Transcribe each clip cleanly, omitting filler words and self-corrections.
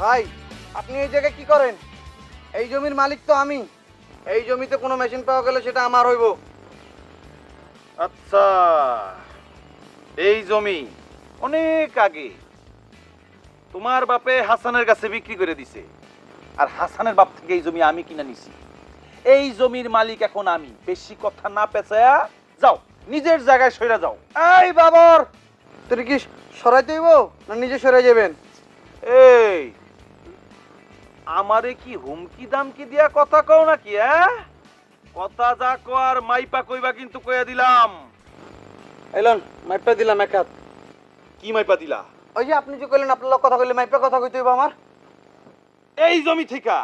ভাই আপনি এই জায়গায় কি করেন? এই জমির মালিক তো আমি। এই জমিতে কোনো মেশিন পাওয়া গেলে সেটা আমার হইব। আচ্ছা, এই জমি অনেক আগে তোমার বাপে হাসানের কাছে বিক্রি করে দিছে, আর হাসানের বাপ থেকে এই জমি আমি কিনে নিছি। এই জমির মালিক এখন আমি। বেশি কথা না পেঁচায়া যাও, নিজের জায়গায় সরে যাও। এই বাবর, তুই কি সরাইতে হইব না নিজে সরে যাবেন? এই আমারে কি হুমকি দামকি দিয়া কথা কও নাকি? কথা যা কর মাইপা কইবা কিন্তু কইয়া দিলাম। এলন মাইপা দিলাম এক হাত। কি মাইপা দিলা? ওই যে আপনি যে কইলেন আপনার লোক কথা কইলে মাইপা কথা কইতে হইব আমার। এই জমি থেকে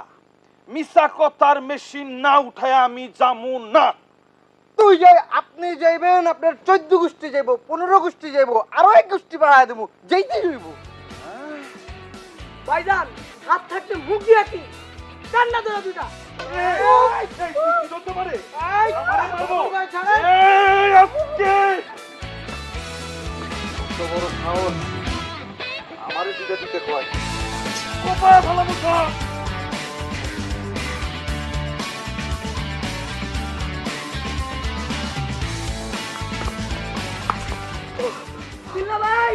মিছা কথার মেশিন না উঠায় আমি যামু না। তুই যাই, আপনি যাইবেন, আপনার 14 গোষ্ঠী যাইব, 15 গোষ্ঠী যাইব, আরো এক গোষ্ঠী বাড়ায় দেবো, যেইতেই হইব। ভাইজান হাত থাকতে মুখ দিয়া কি কান্না ধরে দুটা আমারে দিতে দিতে কয় কোপা ভালো মুখা। বিল্লা ভাই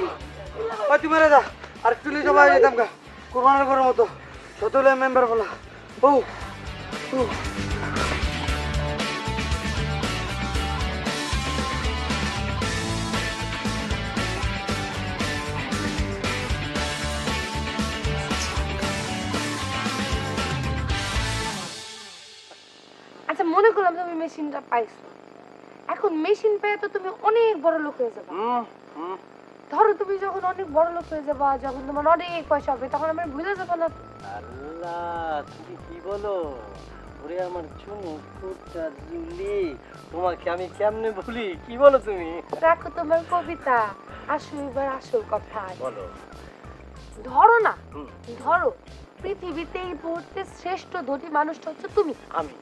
ওই তুই মেরে যা, আর একটু লিয়ে যাবো যেতাম গা কোরবানের ঘরের মতো। সতলে মেম্বার বলা ও ও। আচ্ছা মনে করলাম তুমি মেশিনটা পাইছো, এখন মেশিন পেয়ে তো তুমি অনেক বড় লোক হয়ে যাবে। ধরো তুমি যখন অনেক বড় লোক হয়ে যাবা, যখন তোমার অনেক পয়সা হবে, তখন আমরা ভুলে যাবো না। আল্লাহ, তুমি কি বলো? ওরে আমার চুমুকুটা জুলি, তোমাকে আমি কেমনে ভুলি? কি বলো তুমি? দেখো তোমার কবিতা, আসো এবার আসল কথায় বলো। ধরো না, ধরো পৃথিবীতে এই মুহূর্তে শ্রেষ্ঠ ধনী মানুষটা হচ্ছে তুমি। আমি?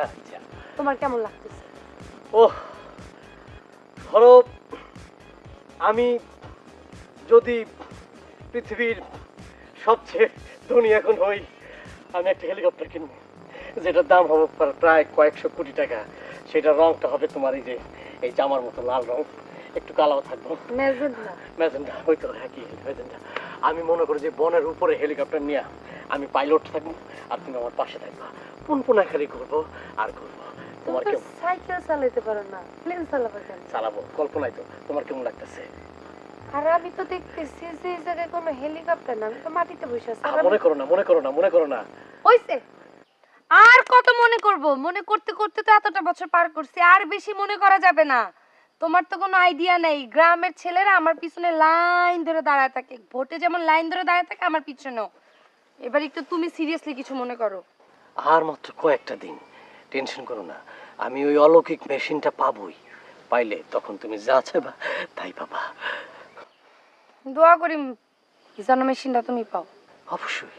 আচ্ছা। তোমার কেমন লাগতেছে? ওহ, ধরো আমি যদি পৃথিবীর সবচেয়ে ধনী এখন হই, আমি একটা হেলিকপ্টার কিনবো, যেটার দাম হবে প্রায় কয়েকশো কোটি টাকা। সেটার রংটা হবে তোমার এই যে এই জামার মতো লাল রং, একটু কালাও থাকবো। ম্যাজেন্টা? ম্যাজেন্টা, ওই তো, হ্যাঁ, কি ম্যাজেন্টা। আমি মনে করি যে বনের উপরে হেলিকপ্টার নিয়ে আমি পাইলট থাকবো, আর তুমি আমার পাশে থাকবা, পুনপুনা খালি ঘুরবো আর ঘুরবো। তোমার তুমি তো কেমন? সাইকেল চালাতে পারো না, প্লেন চালাবে কেন? চালাবো, কল্পনায় তো। তোমার কেমন লাগতেছে? আর আমি তো দেখতেছি যে এই জায়গায় কোনো হেলিকপ্টার না, আমি তো মাটিতে বসে আছি। মনে করো না, মনে করো না, মনে করো না। হইছে, আর কত মনে করব? মনে করতে করতে তো এতটা বছর পার করছি, আর বেশি মনে করা যাবে না। তোমার তো কোনো আইডিয়া নেই, গ্রামের ছেলেরা আমার পিছনে লাইন ধরে দাঁড়ায় থাকে, ভোটে যেমন লাইন ধরে দাঁড়ায় থাকে আমার পিছনেও। এবার একটু তুমি সিরিয়াসলি কিছু মনে করো। আর মাত্র কয়েকটা দিন, টেনশন করো না। আমি ওই অলৌকিক মেশিনটা পাবোই। পাইলে তখন তুমি যা চাইবা তাই পাবা। দোয়া করি যেন মেশিনটা তুমি পাও। অবশ্যই,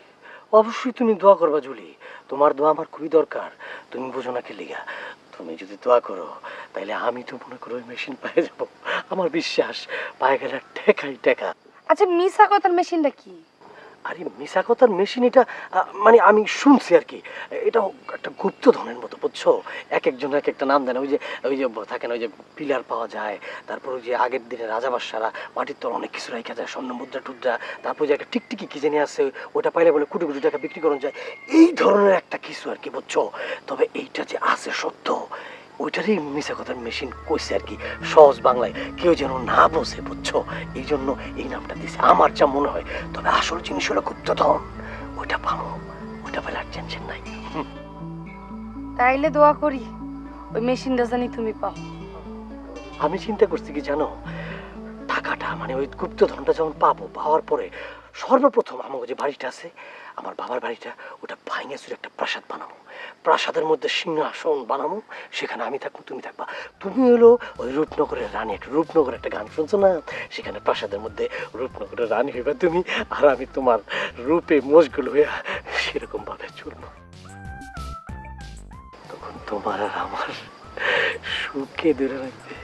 অবশ্যই তুমি দোয়া করবা জুলি। তোমার দোয়া আমার খুবই দরকার। তুমি বুঝো না কি লিগা? তুমি যদি দোয়া করো তাইলে আমি তো মনে করো ওই মেশিন পেয়ে যাবো। আমার বিশ্বাস, পায়ে গেলে টেকাই টেকা। আচ্ছা মিশা কথার মেশিনটা কি? আরে মিশা কথার মেশিন এটা, মানে আমি শুনছি আর কি, এটা একটা গুপ্তধনের মতো, বুঝছো? এক একজন এক একটা নাম দেয় না। ওই যে থাকে না, ওই যে পিলার পাওয়া যায়, তারপর ওই যে আগের দিনে রাজাবাদশারা মাটির তল অনেক কিছু রাখা যায়, স্বর্ণ মুদ্রা টুদ্রা, তারপর যে একটা টিকটিকি কি জানি আছে, ওটা পাইলে বলে কোটি কোটি টাকা বিক্রি করা যায়, এই ধরনের একটা কিছু আর কি, বুঝছো? তবে এইটা যে আছে সত্য, ওইটারই মিশা কথার মেশিন কইছে আর কি, সহজ বাংলায় কেউ যেন না বোঝে, বুঝছো? এই জন্য এই নামটা দিছে আমার যা মনে হয়। তবে আসল জিনিস হলো গুপ্তধন, ওইটা পাবো, ওইটা পেলে আর টেনশন নাই। তাইলে দোয়া করি ওই মেশিনটা জানি তুমি পাও। আমি চিন্তা করছি কি জানো, টাকাটা মানে ওই গুপ্তধনটা যখন পাবো, পাওয়ার পরে সর্বপ্রথম আমার যে বাড়িটা আছে, আমার বাবার বাড়িটা, ওটা ভাঙে চুরে একটা প্রাসাদ বানাবো। প্রাসাদের মধ্যে সিংহাসন বানাবো, সেখানে আমি থাকবো, তুমি থাকবা। তুমি হলো ওই রূপনগরের রানী। একটা রূপনগরের একটা গান শুনছো না? সেখানে প্রাসাদের মধ্যে রূপনগরের রানী হইবা তুমি, আর আমি তোমার রূপে মশগুল হইয়া সেরকম ভাবে চলবো। তখন তোমার আর আমার সুখে দূরে রাখবে।